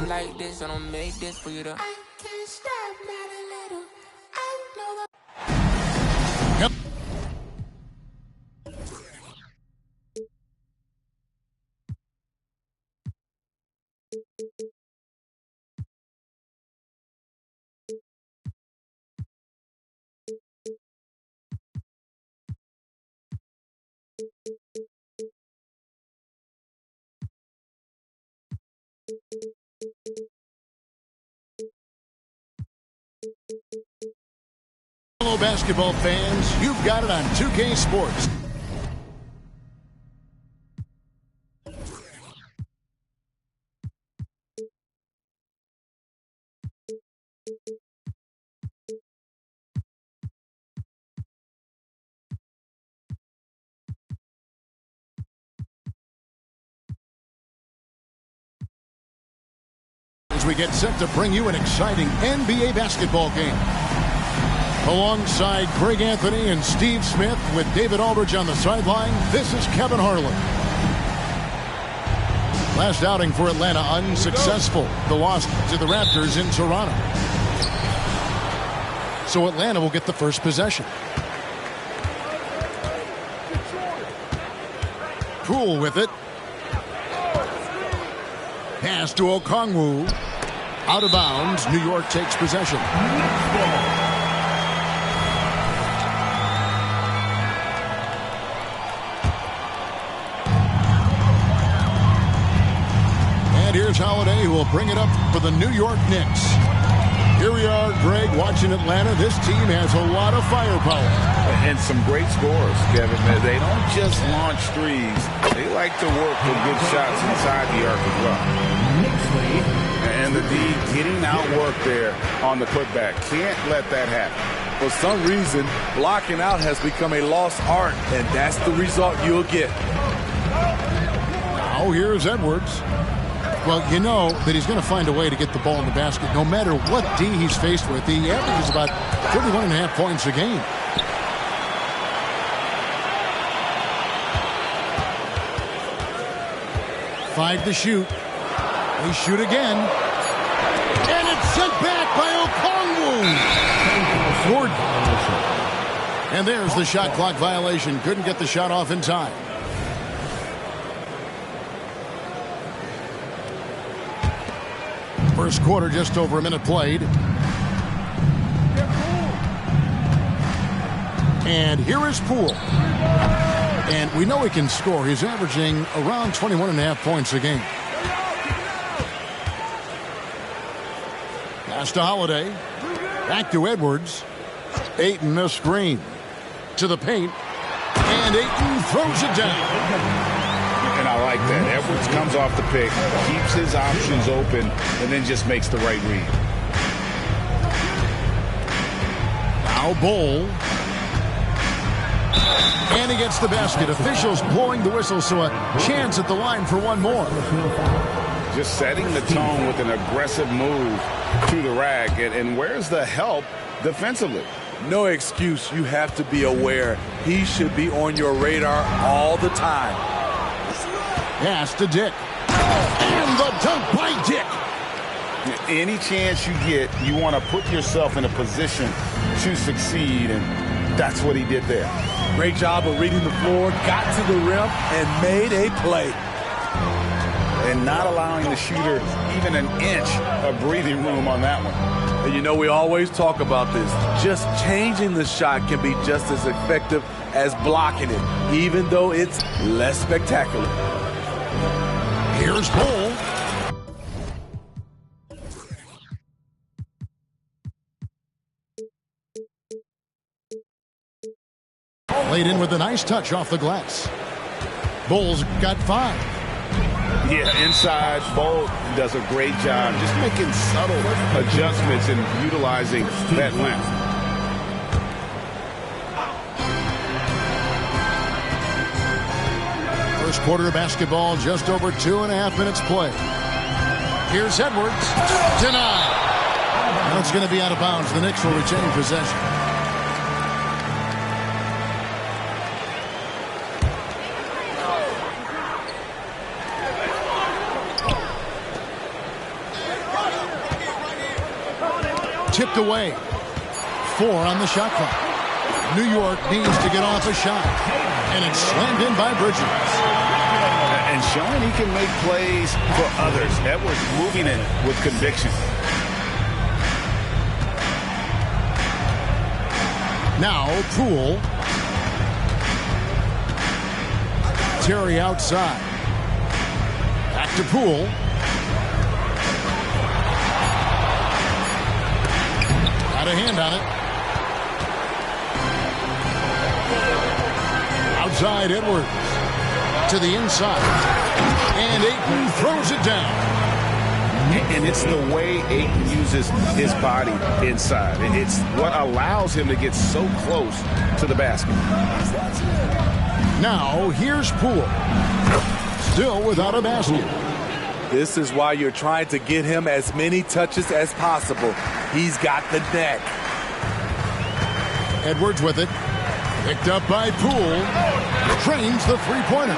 I'm like this, I don't make this for you to. I can't stop, not a little. I know that. Hello, basketball fans. You've got it on 2K Sports. As we get set to bring you an exciting NBA basketball game. Alongside Greg Anthony and Steve Smith with David Aldridge on the sideline, this is Kevin Harlan. Last outing for Atlanta unsuccessful. The loss to the Raptors in Toronto. So Atlanta will get the first possession. Poole with it. Pass to Okongwu. Out of bounds. New York takes possession. Here's Holiday, who will bring it up for the New York Knicks. Here we are, Greg, watching Atlanta. This team has a lot of firepower. And some great scores, Kevin. They don't just launch threes. They like to work with good shots inside the arc as well. And the D getting outworked there on the putback. Can't let that happen. For some reason, blocking out has become a lost art, and that's the result you'll get. Now here's Edwards. Well, you know that he's going to find a way to get the ball in the basket no matter what D he's faced with. He averages about 31.5 points a game. Five to shoot. They shoot again. And it's sent back by Okongwu. And there's the shot clock violation. Couldn't get the shot off in time. First quarter, just over a minute played. And here is Poole. And we know he can score. He's averaging around 21.5 points a game. Pass to Holiday. Back to Edwards. Ayton, the screen. To the paint. And Ayton throws it down. And I like that. Edwards comes off the pick, keeps his options open, and then just makes the right read. Now Bol. And he gets the basket. Officials blowing the whistle, so a chance at the line for one more. Just setting the tone with an aggressive move to the rack. And where's the help defensively? No excuse. You have to be aware. He should be on your radar all the time. Pass to Dick. And the dunk by Dick. Any chance you get, you want to put yourself in a position to succeed, and that's what he did there. Great job of reading the floor, got to the rim, and made a play. And not allowing the shooter even an inch of breathing room on that one. And you know, we always talk about this. Just changing the shot can be just as effective as blocking it, even though it's less spectacular. Here's Bol. Laid in with a nice touch off the glass. Bol's got 5. Yeah, inside, Bol does a great job just making subtle adjustments and utilizing that length. First quarter of basketball, just over 2.5 minutes played. Here's Edwards. Denied. Now it's going to be out of bounds. The Knicks will retain possession. tipped away. 4 on the shot clock. New York needs to get off a shot. And it's slammed in by Bridges. And showing he can make plays for others. Edwards moving it with conviction. Now Poole. Terry outside. Back to Poole. Got a hand on it. Outside Edwards. To the inside. And Ayton throws it down. And it's the way Ayton uses his body inside. It's what allows him to get so close to the basket. Now here's Poole. Still without a basket. This is why you're trying to get him as many touches as possible. He's got the neck. Edwards with it. Picked up by Poole. Trains the three-pointer.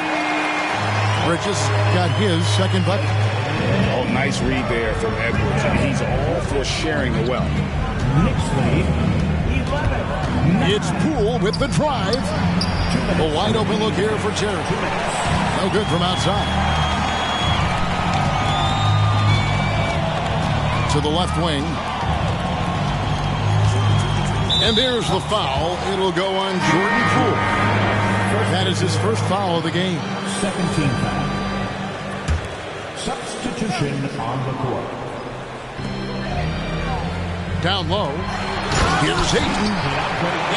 Bridges got his second bucket. Oh, nice read there from Edwards. He's all for sharing the wealth. It's Poole with the drive. A wide open look here for Terry. No good from outside. To the left wing. And there's the foul. It'll go on Jordan Poole. That is his first foul of the game. Second team foul. Substitution on the court. Down low. Here's Ayton.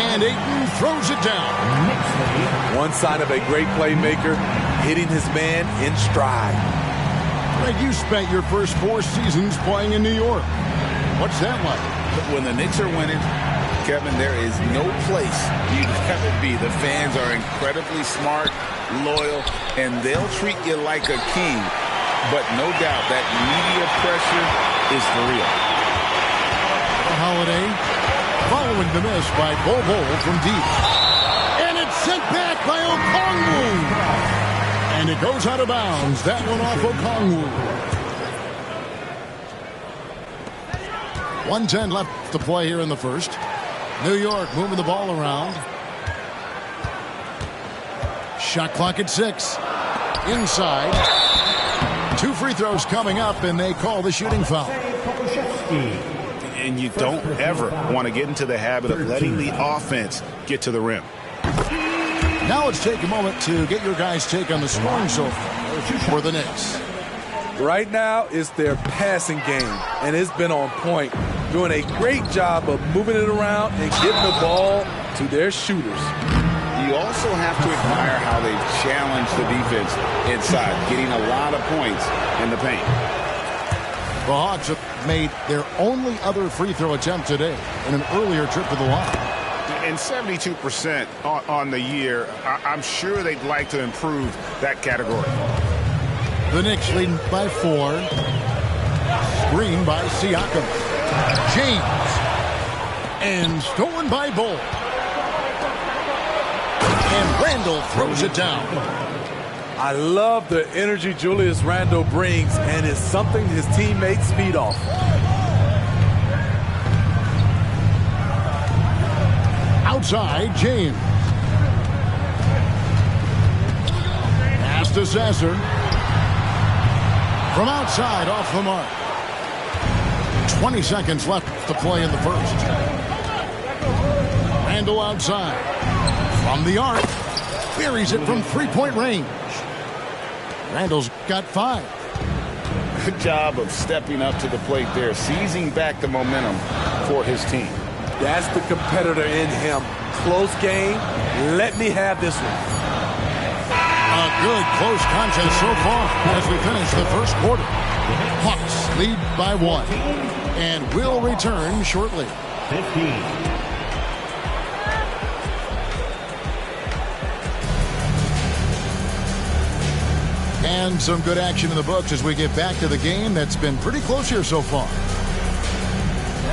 And Ayton throws it down. One sign of a great playmaker, hitting his man in stride. Greg, you spent your first 4 seasons playing in New York. What's that like? When the Knicks are winning, Kevin, there is no place you'd rather be. The fans are incredibly smart, loyal, and they'll treat you like a king. But no doubt that media pressure is for real. Holiday following the miss by Bobo from deep. And it's sent back by Okongwu. And it goes out of bounds. That one off Okongwu. 1:10 left to play here in the first. New York moving the ball around. Shot clock at 6. Inside. 2 free throws coming up, and they call the shooting foul. And you don't ever want to get into the habit of letting the offense get to the rim. Now let's take a moment to get your guys' take on the scoring so far for the Knicks. Right now, it's their passing game, and it's been on point. Doing a great job of moving it around and getting the ball to their shooters. You also have to admire how they've challenged the defense inside, getting a lot of points in the paint. The Hawks have made their only other free throw attempt today in an earlier trip to the line. And 72% on the year, I'm sure they'd like to improve that category. The Knicks leading by 4. Screen by Siakam. James. And stolen by Bull. And Randle throws it down. I love the energy Julius Randle brings, and it's something his teammates feed off. Outside, James. Pass to Sasser. From outside, off the mark. 20 seconds left to play in the first. Randle outside. From the arc. Buries it from three-point range. Randle's got 5. Good job of stepping up to the plate there, seizing back the momentum for his team. That's the competitor in him. Close game. Let me have this one. A good close contest so far as we finish the first quarter. Hawks lead by 1 and will return shortly. 15. And some good action in the books as we get back to the game that's been pretty close here so far.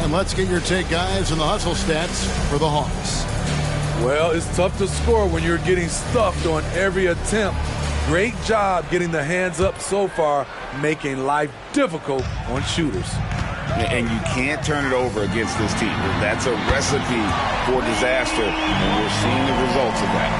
And let's get your take, guys, on the hustle stats for the Hawks. Well, it's tough to score when you're getting stuffed on every attempt. Great job getting the hands up so far, making life difficult on shooters. And you can't turn it over against this team. That's a recipe for disaster, and we're seeing the results of that.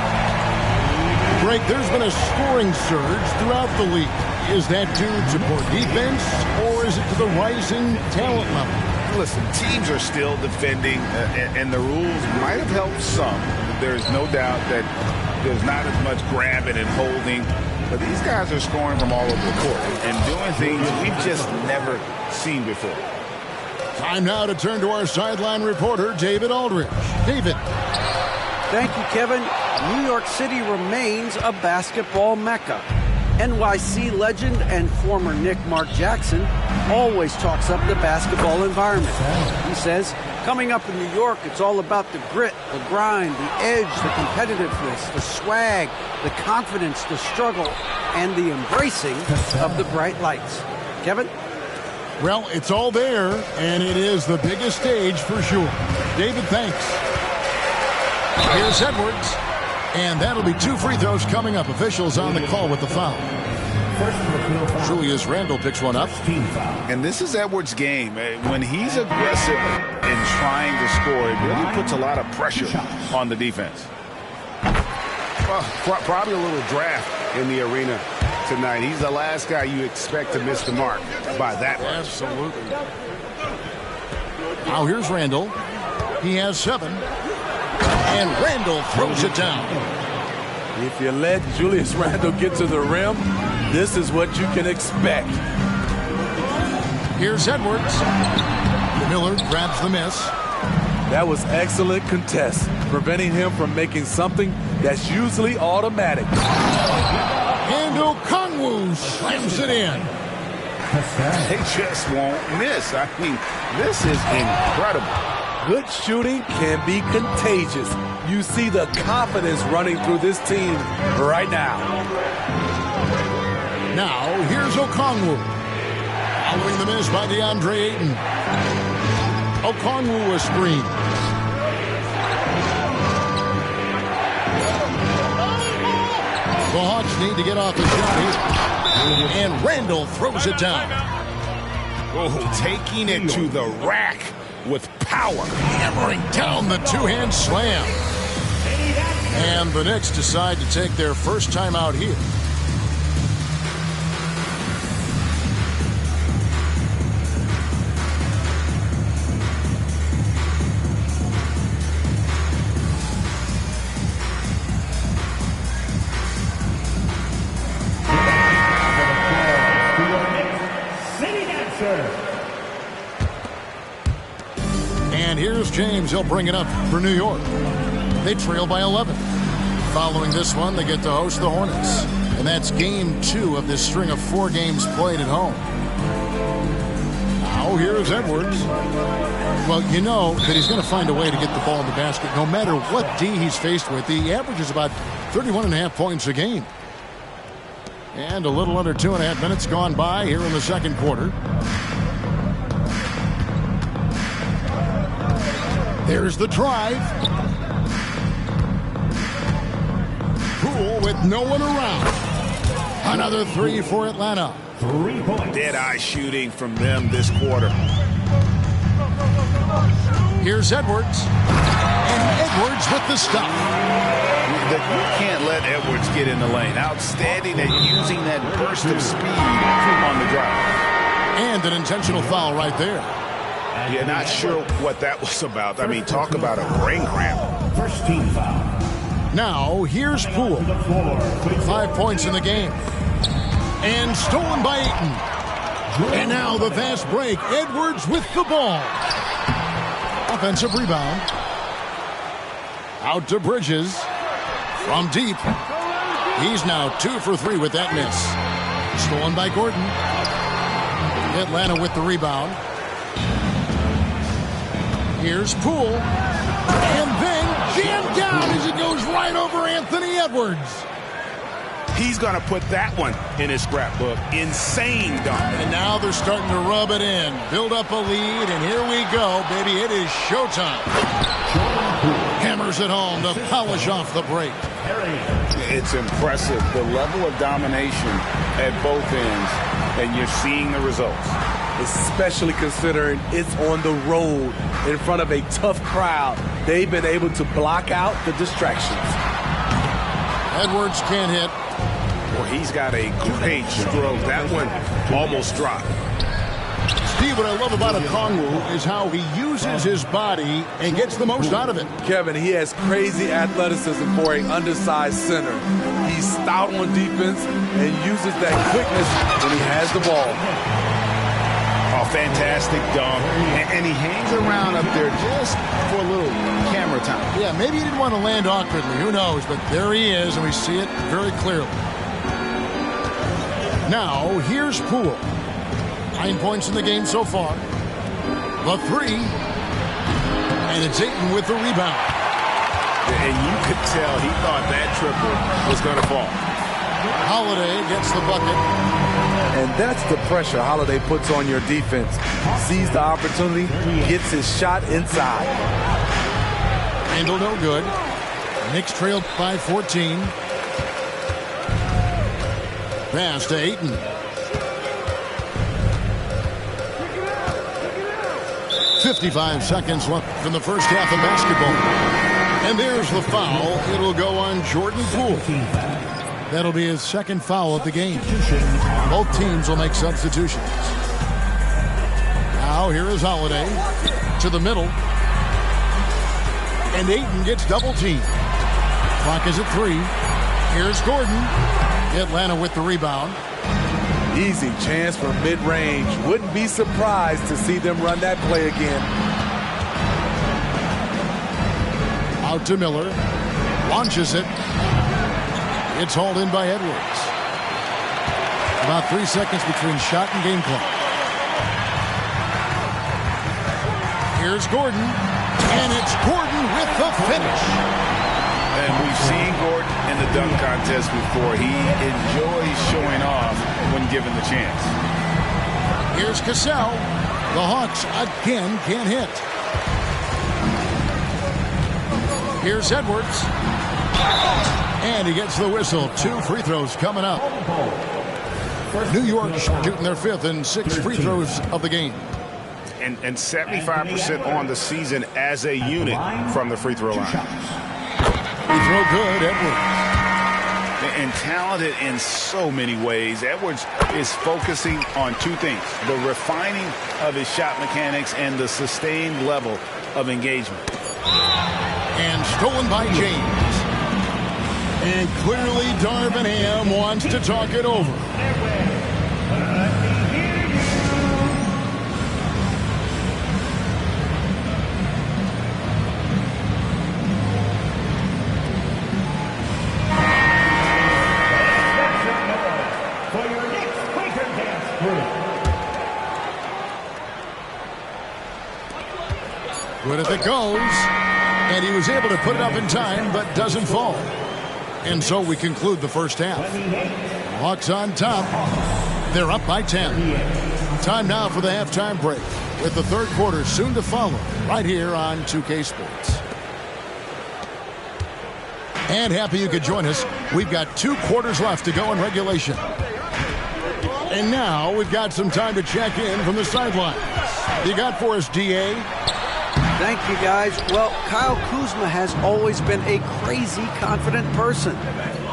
Greg, there's been a scoring surge throughout the league. Is that due to poor defense, or is it to the rising talent level? Listen, teams are still defending, and the rules might have helped some. There's no doubt that there's not as much grabbing and holding, but these guys are scoring from all over the court and doing things we've just never seen before. Time now to turn to our sideline reporter, David Aldridge. David. Thank you, Kevin. New York City remains a basketball mecca. NYC legend and former Knick Mark Jackson always talks up the basketball environment. He says, coming up in New York, it's all about the grit, the grind, the edge, the competitiveness, the swag, the confidence, the struggle, and the embracing of the bright lights. Kevin? Well, it's all there, and it is the biggest stage for sure. David, thanks. Here's Edwards. And that'll be 2 free throws coming up. Officials on the call with the foul. Julius Randle picks one up. And this is Edwards' game. When he's aggressive and trying to score, it really puts a lot of pressure on the defense. Well, probably a little draft in the arena tonight. He's the last guy you expect to miss the mark by that much. Absolutely. Now here's Randle. He has 7. And Randle throws it down. If you let Julius Randle get to the rim, this is what you can expect. Here's Edwards. Miller grabs the miss. That was excellent contest, preventing him from making something that's usually automatic. And Okongwu slams it in. They just won't miss. I mean, this is incredible. Good shooting can be contagious. You see the confidence running through this team right now. Now, here's Okongwu. Following the miss by DeAndre Ayton. Okongwu a screen. The Hawks need to get off the shot here. And Randle throws it down. Oh, taking it to the rack with power. Hammering down the two-hand slam. And the Knicks decide to take their first time out here. And here's James. He'll bring it up for New York. They trail by 11. Following this one, they get to host the Hornets. And that's game 2 of this string of 4 games played at home. Now here's Edwards. Well, you know that he's going to find a way to get the ball in the basket no matter what D he's faced with. He averages about 31.5 points a game. And a little under 2.5 minutes gone by here in the second quarter. There's the drive. Poole with no one around. Another 3 for Atlanta. 3 points. Dead-eye shooting from them this quarter. Here's Edwards. And Edwards with the stop. You can't let Edwards get in the lane. Outstanding at using that burst of speed on the drive. And an intentional foul right there. Yeah, not sure what that was about. I mean, talk about a brain cramp. First team foul. Now, here's Poole. 5 points in the game. And stolen by Ayton. And now the fast break. Edwards with the ball. Offensive rebound. Out to Bridges. From deep. He's now 2 for 3 with that miss. Stolen by Gordon. Atlanta with the rebound. Here's Poole. And then jammed down as it goes right over Anthony Edwards. He's going to put that one in his scrapbook. Insane dunk. And now they're starting to rub it in. Build up a lead, and here we go, baby. It is showtime. Hammers it home to polish off the break. It's impressive, the level of domination at both ends, and you're seeing the results. especially considering it's on the road in front of a tough crowd. They've been able to block out the distractions. Edwards can't hit. Well, he's got a great stroke. That one almost dropped. Steve, what I love about Okongwu is how he uses his body and gets the most out of it. Kevin, he has crazy athleticism for an undersized center. He's stout on defense and uses that quickness when he has the ball. Oh, fantastic dunk. And he hangs around up there just for a little camera time. Yeah, maybe he didn't want to land awkwardly. Who knows? But there he is, and we see it very clearly. Now, here's Poole. 9 points in the game so far. The three. And it's Ayton with the rebound. And you could tell he thought that triple was going to fall. Holiday gets the bucket. And that's the pressure Holiday puts on your defense. Sees the opportunity, gets his shot inside. Handle no good. Knicks trailed by 14. Pass to Ayton. 55 seconds left in the first half of basketball. And there's the foul. It'll go on Jordan Poole. That'll be his second foul of the game. Both teams will make substitutions. Now here is Holiday to the middle. And Ayton gets double teamed. Clock is at 3. Here's Gordon. Atlanta with the rebound. Easy chance for mid-range. Wouldn't be surprised to see them run that play again. Out to Miller. Launches it. It's hauled in by Edwards. About 3 seconds between shot and game clock. Here's Gordon. And it's Gordon with the finish. And we've seen Gordon in the dunk contest before. He enjoys showing off when given the chance. Here's Cassell. The Hawks again can't hit. Here's Edwards. And he gets the whistle. 2 free throws coming up. New York shooting their 5th and 6th free throws of the game. And 75% on the season as a unit from the free throw line. Free throw good, Edwards. And talented in so many ways. Edwards is focusing on 2 things: the refining of his shot mechanics and the sustained level of engagement. And stolen by James. And clearly Darvin Ham wants to talk it over. Good if it goes. And he was able to put it up in time, but doesn't fall. And so we conclude the first half. Hawks on top. They're up by 10. Time now for the halftime break, with the third quarter soon to follow, right here on 2K Sports. And happy you could join us. We've got 2 quarters left to go in regulation. And now we've got some time to check in from the sidelines. You got for us, DA? Thank you, guys. Well, Kyle Kuzma has always been a crazy confident person.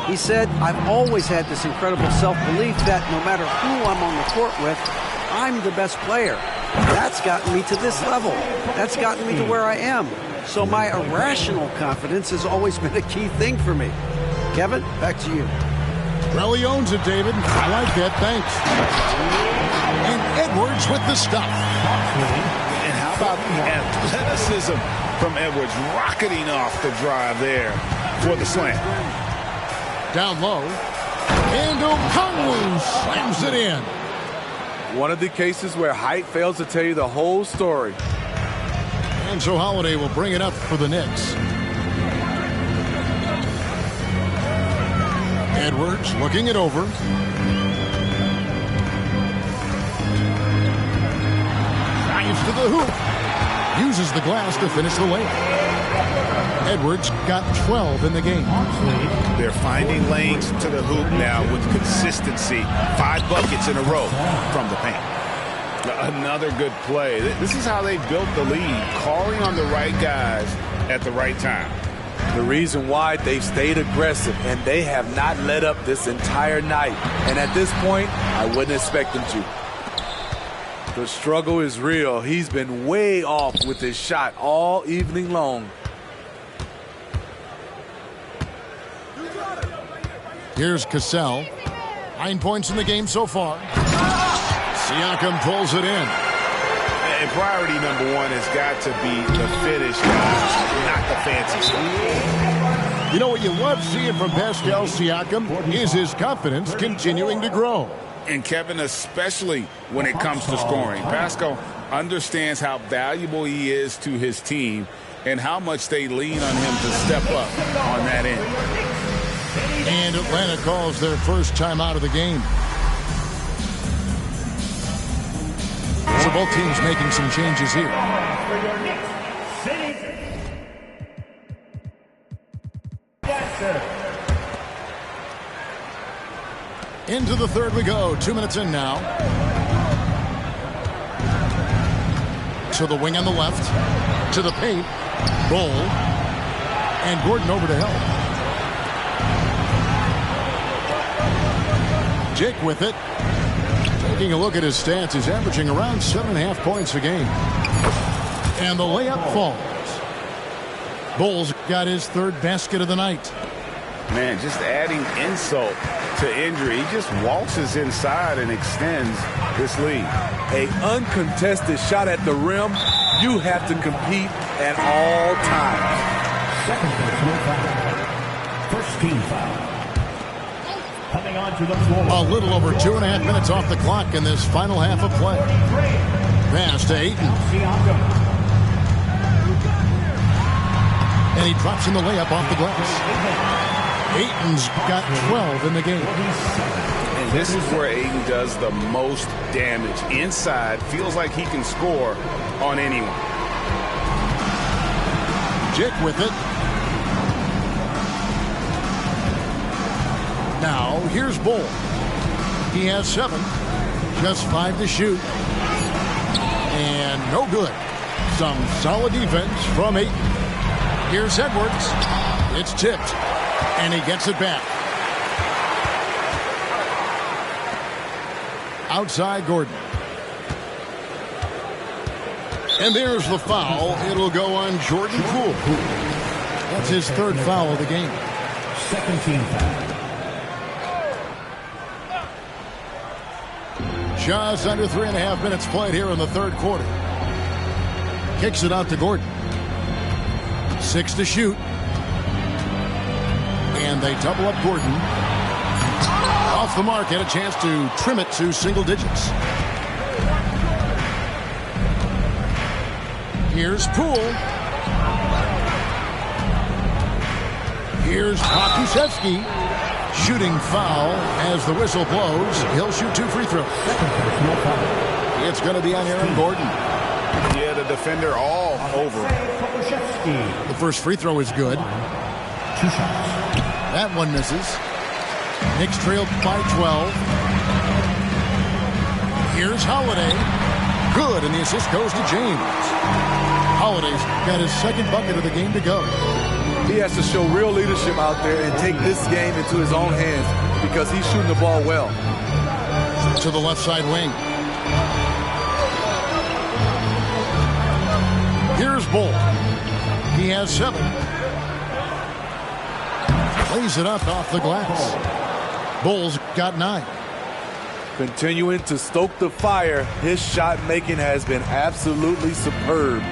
He said, I've always had this incredible self-belief that no matter who I'm on the court with, I'm the best player. That's gotten me to this level. That's gotten me to where I am. So my irrational confidence has always been a key thing for me. Kevin, back to you. Really owns it, David. I like that. Thanks. And Edwards with the stuff. And how about the athleticism from Edwards, rocketing off the drive there for the slam. Down low. And Okongwu slams it in. One of the cases where height fails to tell you the whole story. And so Holiday will bring it up for the Knicks. Edwards looking it over. Drives to the hoop. Uses the glass to finish the layup. Edwards got 12 in the game. They're finding lanes to the hoop now with consistency. 5 buckets in a row from the paint. Another good play. This is how they built the lead, calling on the right guys at the right time. The reason why they've stayed aggressive, and they have not let up this entire night. And at this point, I wouldn't expect them to. The struggle is real. He's been way off with his shot all evening long. Here's Cassell. 9 points in the game so far. Siakam pulls it in. And priority number one has got to be the finish, not the fancy stuff. You know what you love seeing from Pascal Siakam is his confidence continuing to grow. And Kevin, especially when it comes to scoring. Pascal understands how valuable he is to his team and how much they lean on him to step up on that end. And Atlanta calls their first time out of the game. So both teams making some changes here. Into the third we go. 2 minutes in now. To the wing on the left. To the paint. Bull. And Gordon over to help. Jake with it. Taking a look at his stats, he's averaging around 7.5 points a game. And the layup falls. Bulls got his third basket of the night. Man, just adding insult to injury. He just waltzes inside and extends this lead. An uncontested shot at the rim. You have to compete at all times. Second personal foul. First team foul. Coming onto the floor. A little over 2.5 minutes off the clock in this final half of play. Pass to Ayton. And he drops in the layup off the glass. Ayton's got 12 in the game. And this is where Ayton does the most damage. Inside, feels like he can score on anyone. Jake with it. Now, here's Bull. He has 7. Just 5 to shoot. And no good. Some solid defense from Ayton. Here's Edwards. It's tipped. And he gets it back. Outside Gordon. And there's the foul. It'll go on Jordan Poole. That's his third foul of the game. Second team foul. Just under 3.5 minutes played here in the third quarter. Kicks it out to Gordon. 6 to shoot. And they double up Gordon. Off the mark, had a chance to trim it to single digits. Here's Poole. Here's Pokusevski. Shooting foul as the whistle blows. He'll shoot 2 free throws. It's going to be on Aaron Gordon. Yeah, the defender all over him. The first free throw is good. 2 shots. That one misses. Knicks trailed by 12. Here's Holiday. Good, and the assist goes to James. Holiday's got his second bucket of the game to go. He has to show real leadership out there and take this game into his own hands because he's shooting the ball well. To the left side wing. Here's Bull. He has 7. Plays it up off the glass. Bulls got 9. Continuing to stoke the fire, his shot making has been absolutely superb.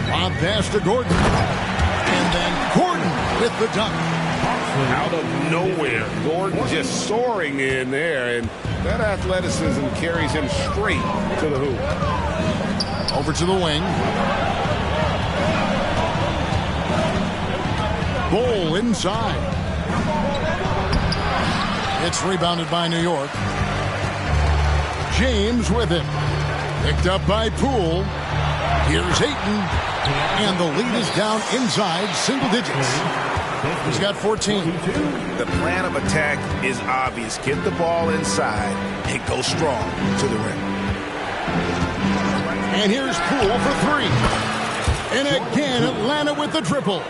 Lob pass to Gordon. And then Gordon with the dunk. Out of nowhere, Gordon just soaring in there, and that athleticism carries him straight to the hoop. Over to the wing. Bull inside. It's rebounded by New York. James with it. Picked up by Poole. Here's Ayton. And the lead is down inside single digits. He's got 14. The plan of attack is obvious. Get the ball inside and go strong to the rim. And here's Poole for three. And again, Atlanta with the triple.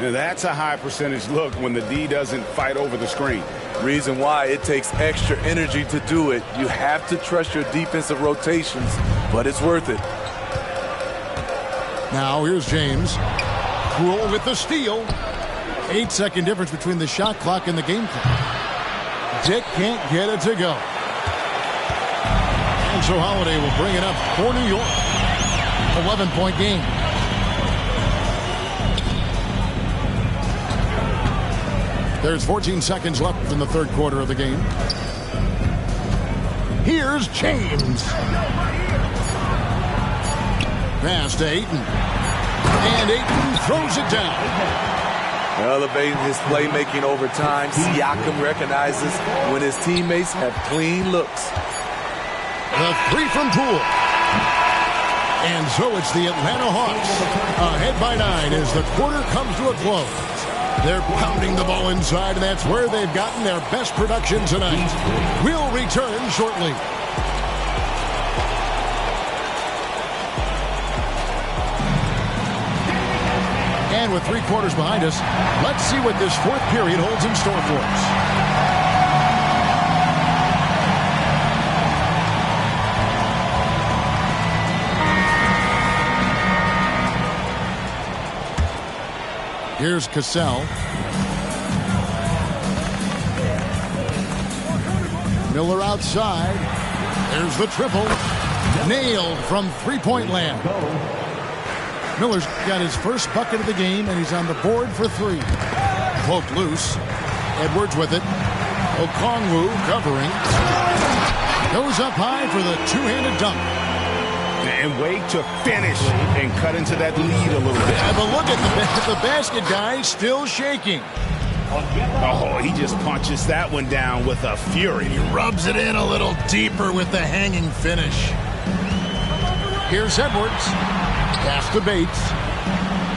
Now that's a high percentage look when the D doesn't fight over the screen. Reason why it takes extra energy to do it. You have to trust your defensive rotations, but it's worth it. Now here's James. Poole with the steal. 8-second difference between the shot clock and the game clock. Dick can't get it to go. And so Holiday will bring it up for New York. 11-point game. There's 14 seconds left in the third quarter of the game. Here's James. Pass to Ayton. And Ayton throws it down. Elevating his playmaking over time, Siakam recognizes when his teammates have clean looks. The three from Poole. And so it's the Atlanta Hawks ahead by 9 as the quarter comes to a close. They're pounding the ball inside, and that's where they've gotten their best production tonight. We'll return shortly. And with 3 quarters behind us, let's see what this fourth period holds in store for us. Here's Cassell. Miller outside. There's the triple. Nailed from three-point land. Miller's got his first bucket of the game, and he's on the board for 3. Cloak loose. Edwards with it. Okongwu covering. Goes up high for the two-handed dunk. And wait to finish and cut into that lead a little bit. Yeah, but look at the basket guy still shaking. Oh, he just punches that one down with a fury. He rubs it in a little deeper with the hanging finish. Here's Edwards. Pass to Bates.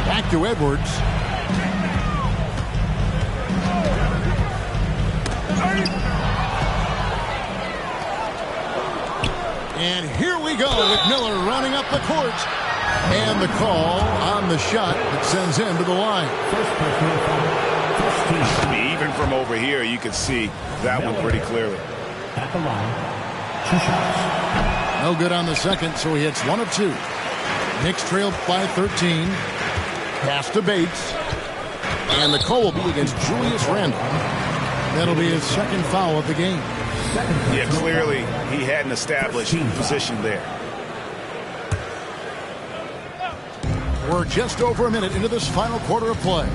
Back to Edwards. And here we go with Miller running up the court. And the call on the shot that sends him to the line. Even from over here, you can see that one pretty clearly. At the line, 2 shots. No good on the second, so he hits 1 of 2. Knicks trailed by 13. Pass to Bates. And the call will be against Julius Randle. That'll be his second foul of the game. Yeah, clearly he hadn't established position there. We're just over a minute into this final quarter of play.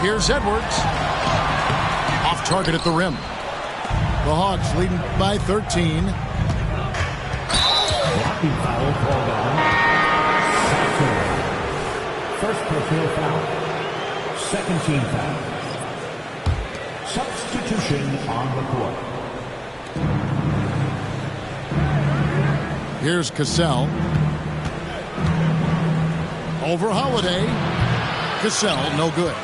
Here's Edwards. Off target at the rim. The Hawks leading by 13. Blocking foul called on. First personal foul. Second team foul. Substitution on the court. Here's Cassell. Over Holiday. Cassell, no good.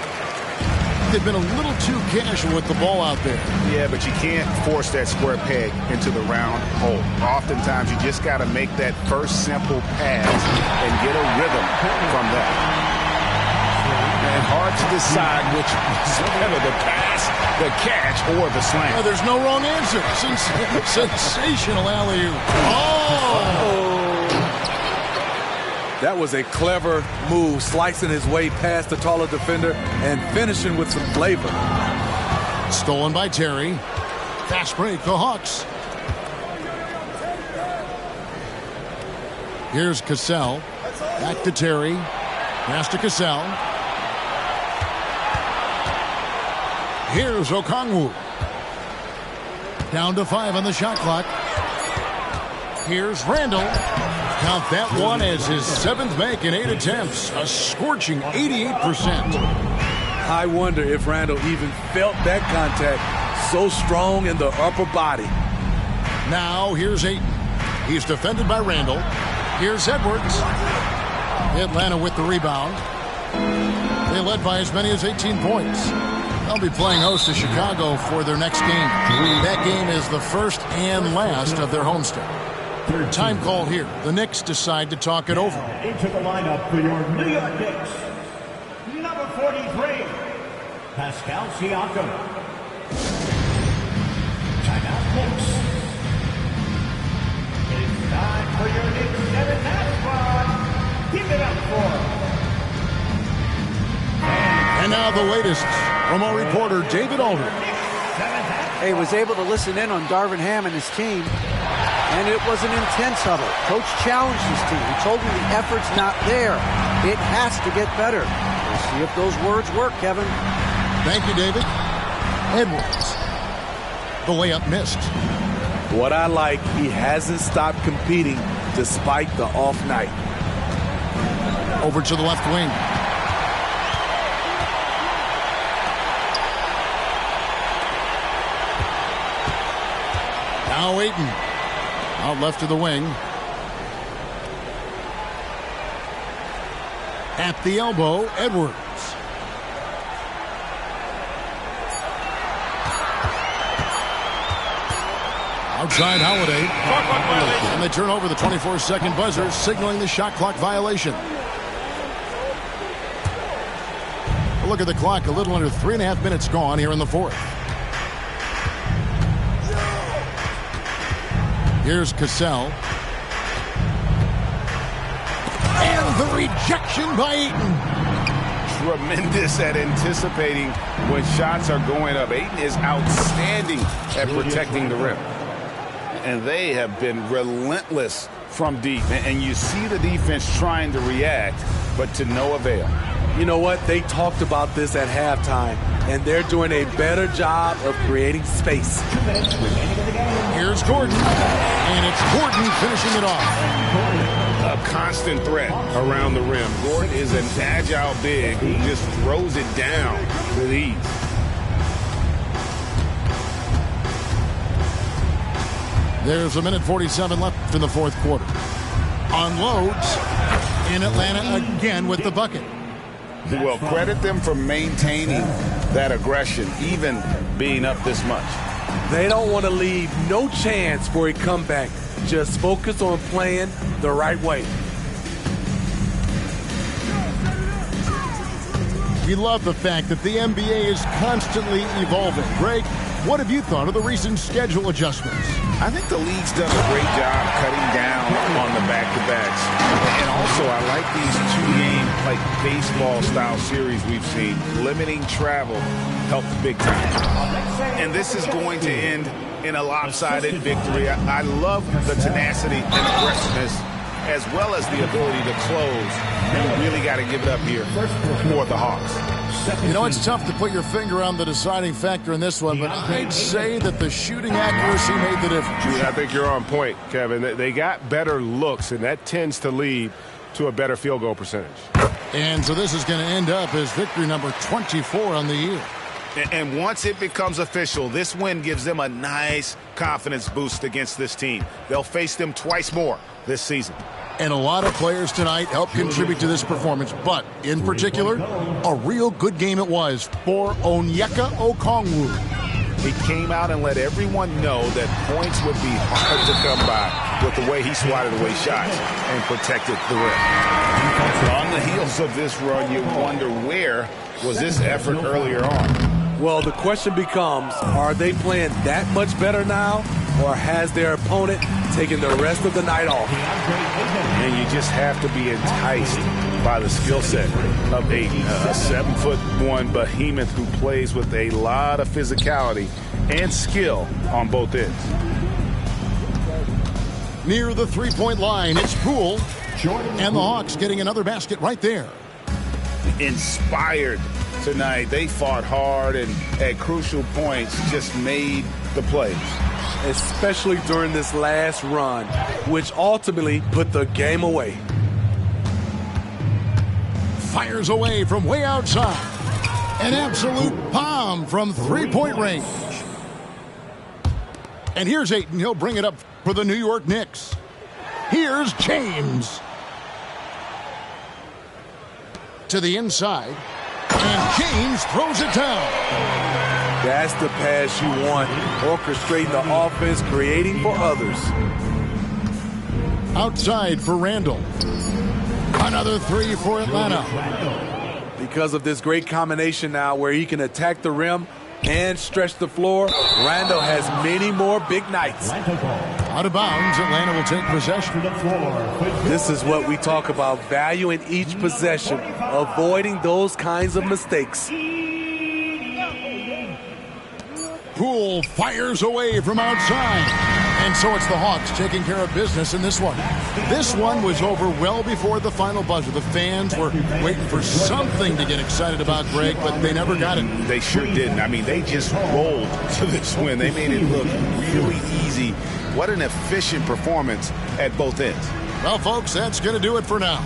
They've been a little too casual with the ball out there. Yeah, but you can't force that square peg into the round hole. Oftentimes, you just got to make that first simple pass and get a rhythm from that. And hard to decide which is better, the pass, the catch, or the slam. Yeah, there's no wrong answer. Sensational alley-oop. Oh! That was a clever move, slicing his way past the taller defender and finishing with some flavor. Stolen by Terry. Fast break, the Hawks. Here's Cassell. Back to Terry. Pass to Cassell. Here's Okongwu. Down to 5 on the shot clock. Here's Randle. Count that one as his 7th make in 8 attempts. A scorching 88%. I wonder if Randle even felt that contact, so strong in the upper body. Now here's Ayton. He's defended by Randle. Here's Edwards. Atlanta with the rebound. They led by as many as 18 points. They'll be playing host to Chicago for their next game. That game is the first and last of their homestand. Time call here. The Knicks decide to talk it over. Into the lineup for your New York Knicks. Number 43, Pascal Siakam. Timeout Knicks. It's time for your Knicks 7-man squad. Give it up for. And now the latest from our reporter, David Aldridge. He was able to listen in on Darvin Ham and his team, and it was an intense huddle. Coach challenged his team. He told them the effort's not there. It has to get better. We'll see if those words work, Kevin. Thank you, David. Edwards. The layup missed. What I like, he hasn't stopped competing despite the off night. Over to the left wing. Now Ayton. Out left of the wing. At the elbow, Edwards. Outside Holiday. And they turn over the 24-second buzzer, signaling the shot clock violation. A look at the clock, a little under 3.5 minutes gone here in the fourth. Here's Cassell. And the rejection by Ayton. Tremendous at anticipating when shots are going up. Ayton is outstanding at protecting the rim. And they have been relentless from deep. And you see the defense trying to react, but to no avail. You know what? They talked about this at halftime, and they're doing a better job of creating space. Here's Gordon, and it's Gordon finishing it off. A constant threat around the rim. Gordon is an agile big who just throws it down with ease. There's 1:47 left in the fourth quarter. Unloads in Atlanta again with the bucket. Well, credit them for maintaining that aggression, even being up this much. They don't want to leave no chance for a comeback. Just focus on playing the right way. We love the fact that the NBA is constantly evolving. Greg, what have you thought of the recent schedule adjustments? I think the league's done a great job cutting down on the back-to-backs. And also, I like these two-game, like baseball-style series we've seen. Limiting travel helped big time. And this is going to end in a lopsided victory. I love the tenacity and aggressiveness as well as the ability to close. You really got to give it up here for the Hawks. You know, it's tough to put your finger on the deciding factor in this one, but I'd say that the shooting accuracy made the difference. Yeah, I think you're on point, Kevin. They got better looks, and that tends to lead to a better field goal percentage. And so this is going to end up as victory number 24 on the year. And once it becomes official, this win gives them a nice confidence boost against this team. They'll face them twice more this season. And a lot of players tonight helped contribute to this performance, but in particular, a real good game it was for Onyeka Okongwu. He came out and let everyone know that points would be hard to come by with the way he swatted away shots and protected the rim. On the heels of this run, you wonder where was this effort earlier on? Well, the question becomes, are they playing that much better now, or has their opponent taken the rest of the night off? And you just have to be enticed by the skill set of Ayton, a 7'1" behemoth who plays with a lot of physicality and skill on both ends. Near the three-point line, it's Poole, and the Hawks getting another basket right there. Inspired tonight. They fought hard and at crucial points just made the plays. Especially during this last run, which ultimately put the game away. Fires away from way outside. An absolute bomb from three-point range. And here's Ayton. He'll bring it up for the New York Knicks. Here's James. To the inside. And James throws it down. That's the pass you want. Orchestrating the offense, creating for others. Outside for Randall. Another three for Atlanta. Because of this great combination now where he can attack the rim and stretch the floor, Randall has many more big nights. Out of bounds, Atlanta will take possession. This is what we talk about, valuing each possession, avoiding those kinds of mistakes. Poole fires away from outside. And so it's the Hawks taking care of business in this one. This one was over well before the final buzzer. The fans were waiting for something to get excited about, Greg, but they never got it. They sure didn't. I mean, they just rolled to this win. They made it look really easy. What an efficient performance at both ends. Well, folks, that's going to do it for now.